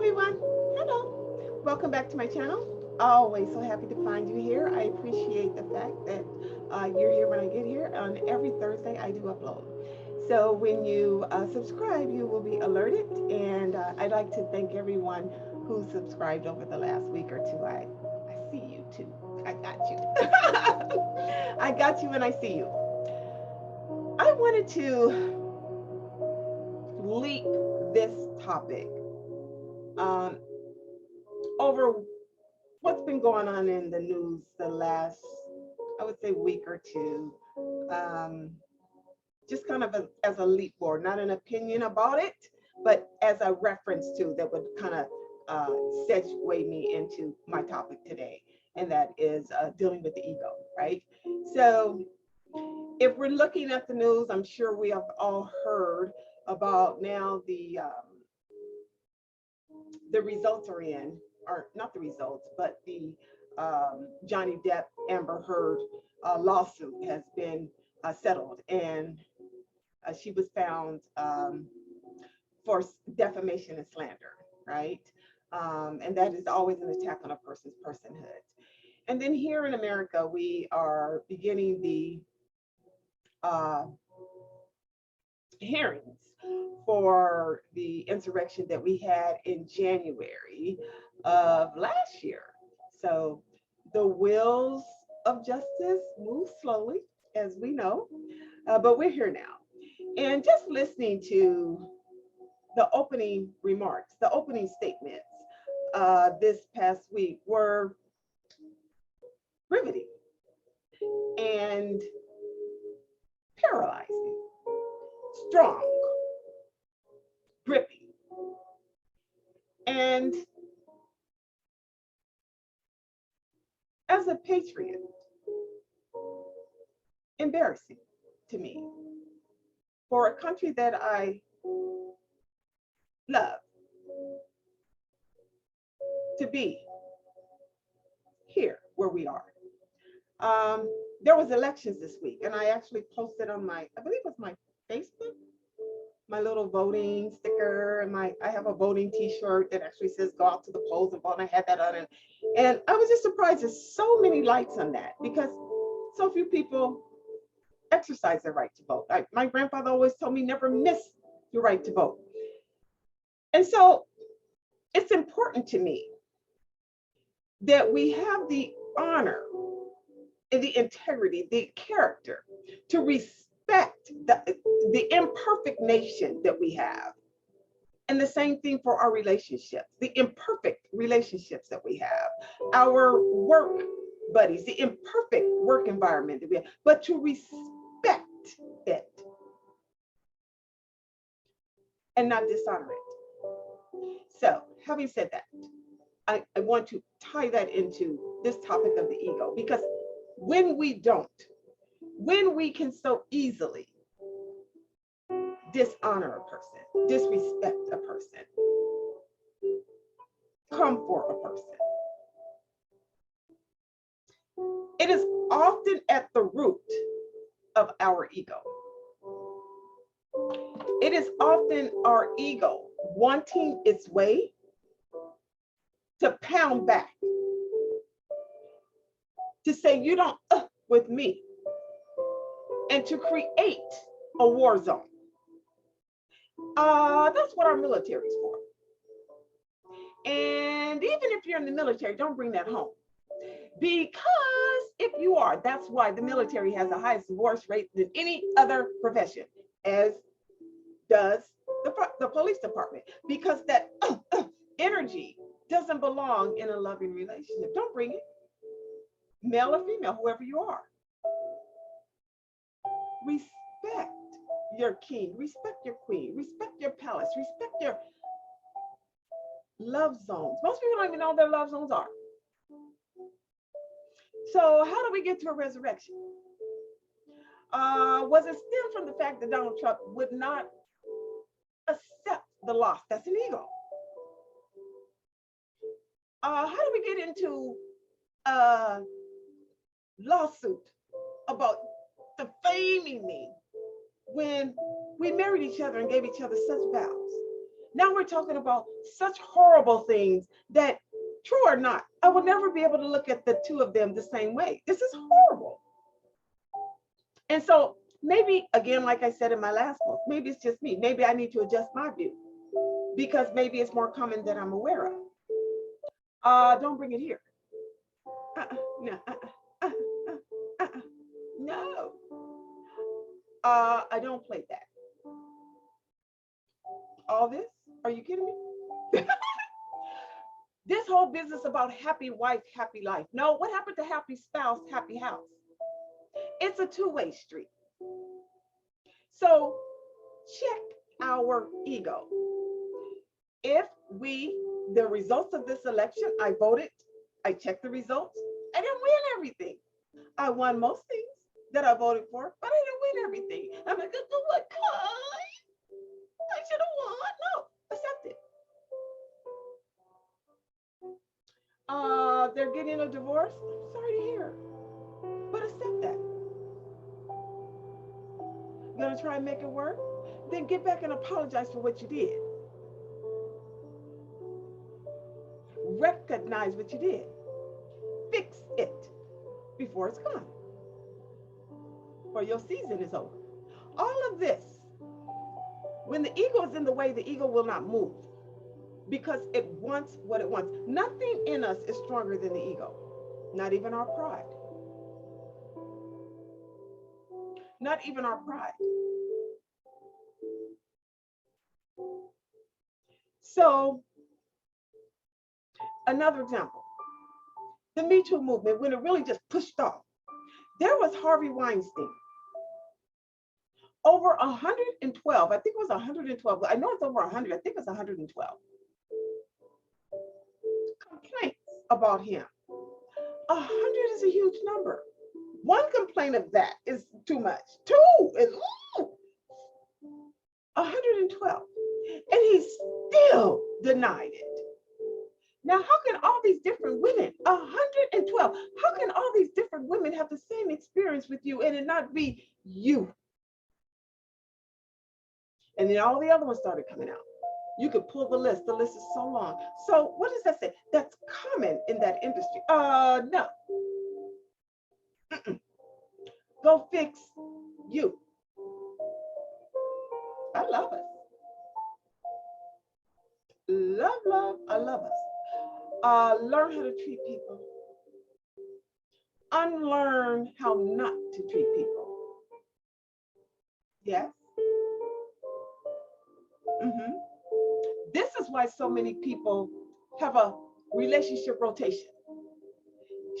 everyone. Hello. Welcome back to my channel. Always so happy to find you here. I appreciate the fact that you're here when I get here. On every Thursday, I do upload. So when you subscribe, you will be alerted. And I'd like to thank everyone who subscribed over the last week or two. I see you too. I got you. I got you and I see you. I wanted to leap this topic over what's been going on in the news the last, I would say, week or two. Just kind of as a leap forward, not an opinion about it, but as a reference to that would kind of segue me into my topic today, and that is dealing with the ego, right? So if we're looking at the news, I'm sure we have all heard about now the results are in, or not the results, but the Johnny Depp Amber Heard lawsuit has been settled, and she was found for defamation and slander, right? And that is always an attack on a person's personhood. And then here in America, we are beginning the hearings for the insurrection that we had in January of last year. So the wheels of justice move slowly, as we know, but we're here now. And just listening to the opening remarks, the opening statements this past week were riveting and paralyzing, strong, gripping, and as a patriot, embarrassing to me for a country that I love to be here where we are. There was elections this week, and I actually posted on my, I believe it was my Facebook, my little voting sticker, and I have a voting t-shirt that actually says go out to the polls and vote. And I had that on, and I was just surprised there's so many likes on that because so few people exercise their right to vote. My grandfather always told me never miss your right to vote. And so it's important to me that we have the honor and the integrity, the character to respect the imperfect nation that we have. And the same thing for our relationships, the imperfect relationships that we have, our work buddies, the imperfect work environment that we have, but to respect it and not dishonor it. So having said that, I want to tie that into this topic of the ego, because when we don't, when we can so easily dishonor a person, disrespect a person, come for a person, it is often at the root of our ego. It is often our ego wanting its way to pound back, to say you don't with me, and to create a war zone. That's what our military is for. And even if you're in the military, don't bring that home. Because if you are, that's why the military has the highest divorce rate than any other profession, as does the police department, because that energy doesn't belong in a loving relationship. Don't bring it, male or female, whoever you are. Respect your king, respect your queen, respect your palace, respect your love zones. Most people don't even know what their love zones are. So how do we get to a resurrection? Was it stem from the fact that Donald Trump would not accept the loss? That's an ego. How do we get into a lawsuit about defaming me when we married each other and gave each other such vows? Now we're talking about such horrible things that, true or not, I will never be able to look at the two of them the same way. This is horrible. And so maybe, again, like I said in my last post, maybe it's just me. Maybe I need to adjust my view because maybe it's more common than I'm aware of. Don't bring it here. No. No. I don't play that. All this? Are you kidding me? This whole business about happy wife, happy life. No, what happened to happy spouse, happy house? It's a two-way street. So check our ego. If the results of this election, I voted, I checked the results, I didn't win everything. I won most things that I voted for, but I didn't win everything. I'm like, what kind? I should have won. No, accept it. They're getting a divorce. I'm sorry to hear, but accept that. You're gonna try and make it work? Then get back and apologize for what you did. Recognize what you did. Fix it before it's gone, or your season is over. All of this, when the ego is in the way, the ego will not move because it wants what it wants. Nothing in us is stronger than the ego, not even our pride. Not even our pride. So, another example, the Me Too movement, when it really just pushed off, there was Harvey Weinstein. Over 112, I think it was 112, I know it's over 100, I think it's 112 complaints about him. 100 is a huge number. One complaint of that is too much. Two is 112. And he still denied it. Now, how can all these different women, 112, how can all these different women have the same experience with you and it not be you? And then all the other ones started coming out. You could pull the list. The list is so long. So what does that say? That's common in that industry. No. Go fix you. I love us. Love, I love us. Learn how to treat people. Unlearn how not to treat people. Yes. This is why so many people have a relationship rotation.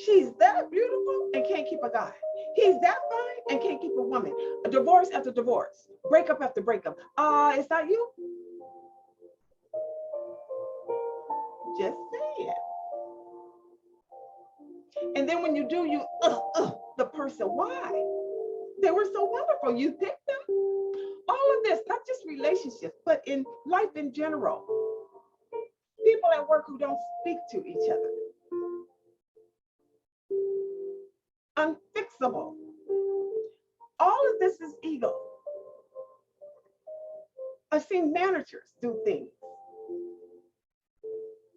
She's that beautiful and can't keep a guy. He's that fine and can't keep a woman. A divorce after divorce, breakup after breakup. Is that you? Just saying. And then when you do, you the person. Why? They were so wonderful. You picked them. All of this, not just relationships, but in life in general. People at work who don't speak to each other. Unfixable. All of this is ego. I've seen managers do things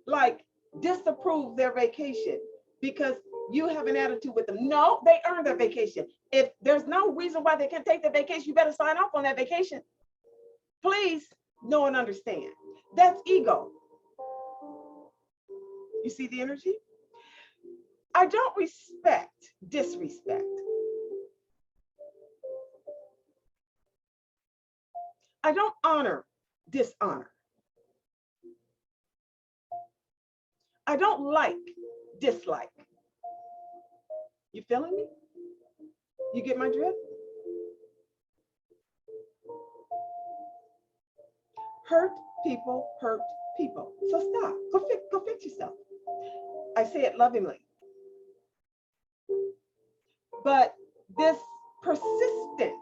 like disapprove their vacation because you have an attitude with them. No, they earned their vacation. If there's no reason why they can't take their vacation, you better sign off on that vacation. Please know and understand. That's ego. You see the energy? I don't respect disrespect. I don't honor dishonor. I don't like dislike. You feeling me? You get my drift? Hurt people hurt people. So stop. Go fix yourself. I say it lovingly. But this persistent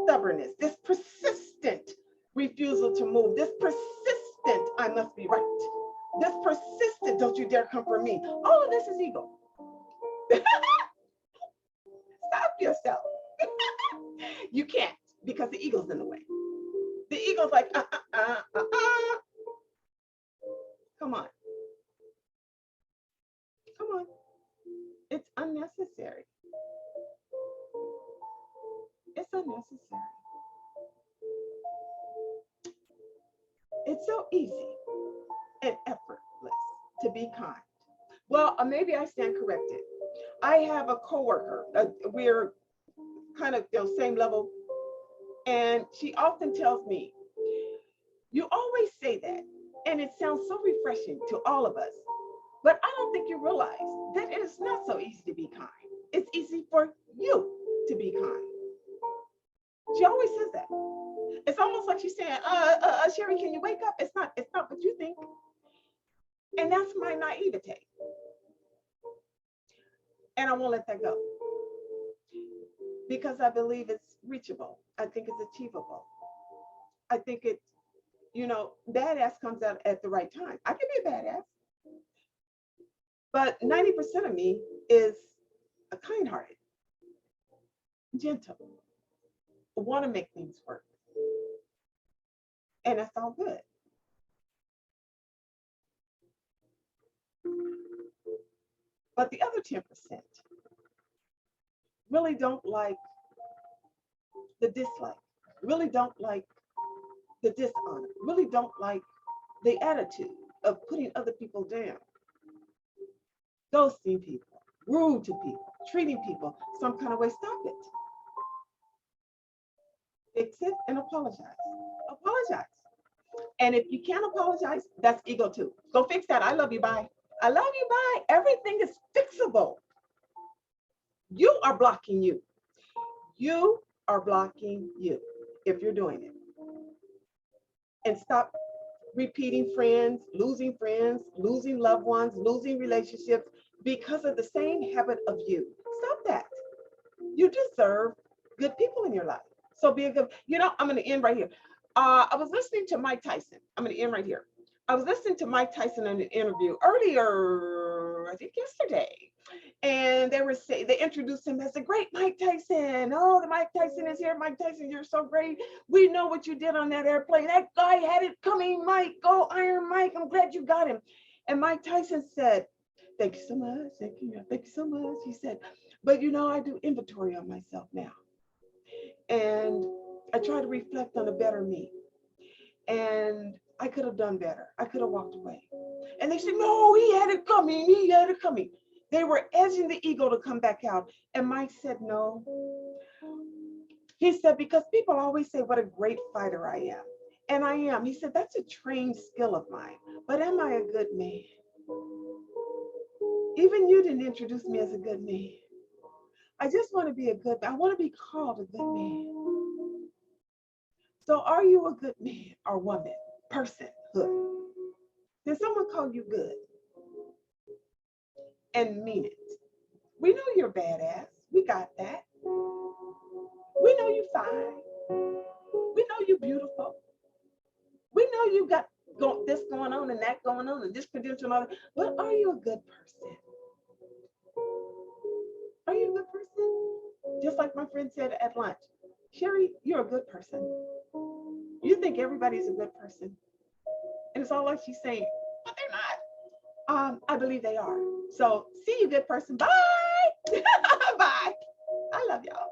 stubbornness, this persistent refusal to move, this persistent I must be right, this persistent don't you dare come for me, all of this is ego. Stop yourself. You can't, because the ego's in the way. The ego's like, It's so easy and effortless to be kind. Well, maybe I stand corrected. I have a coworker. We're kind of same level, and she often tells me, "You always say that, and it sounds so refreshing to all of us. But I don't think you realize that it is not so easy to be kind. It's easy for you to be kind." She always says that. It's almost like she's saying, Sheri, can you wake up? It's not what you think. And that's my naivete. And I won't let that go because I believe it's reachable. I think it's achievable. I think it's, badass comes out at the right time. I can be a badass, but 90% of me is a kind-hearted, gentle, want to make things work. And that's all good. But the other 10% really don't like the dislike, really don't like the dishonor, really don't like the attitude of putting other people down, ghosting people, rude to people, treating people some kind of way. Stop it. Fix it and apologize. Apologize. And if you can't apologize, that's ego too. Go fix that. I love you. Bye. I love you. Bye. Everything is fixable. You are blocking you. You are blocking you if you're doing it. And stop repeating friends, losing loved ones, losing relationships because of the same habit of you. Stop that. You deserve good people in your life. So be a good, I'm going to end right here. I was listening to Mike Tyson. I'm going to end right here. I was listening to Mike Tyson in an interview earlier, I think yesterday. And they introduced him as the great Mike Tyson. Oh, the Mike Tyson is here. Mike Tyson, you're so great. We know what you did on that airplane. That guy had it coming, Mike. Go Iron Mike. I'm glad you got him. And Mike Tyson said, "Thank you so much. Thank you so much." He said, "But I do inventory on myself now. And I try to reflect on a better me. And I could have done better. I could have walked away." And they said, "No, he had it coming. He had it coming." They were edging the ego to come back out. And Mike said, "No." He said, "Because people always say what a great fighter I am." And I am. He said, "That's a trained skill of mine. But am I a good man? Even you didn't introduce me as a good man. I just want to be I want to be called a good man. So are you a good man or woman? Personhood. Did someone call you good and mean it? We know you're badass. We got that. We know you fine. We know you beautiful. We know you got this going on and that going on and this credential and all that. But are you a good person? Are you a good person? Just like my friend said at lunch, "Sheri, you're a good person. You think everybody's a good person." And it's all like she's saying, but they're not. I believe they are. So see you, good person. Bye. Bye. I love y'all.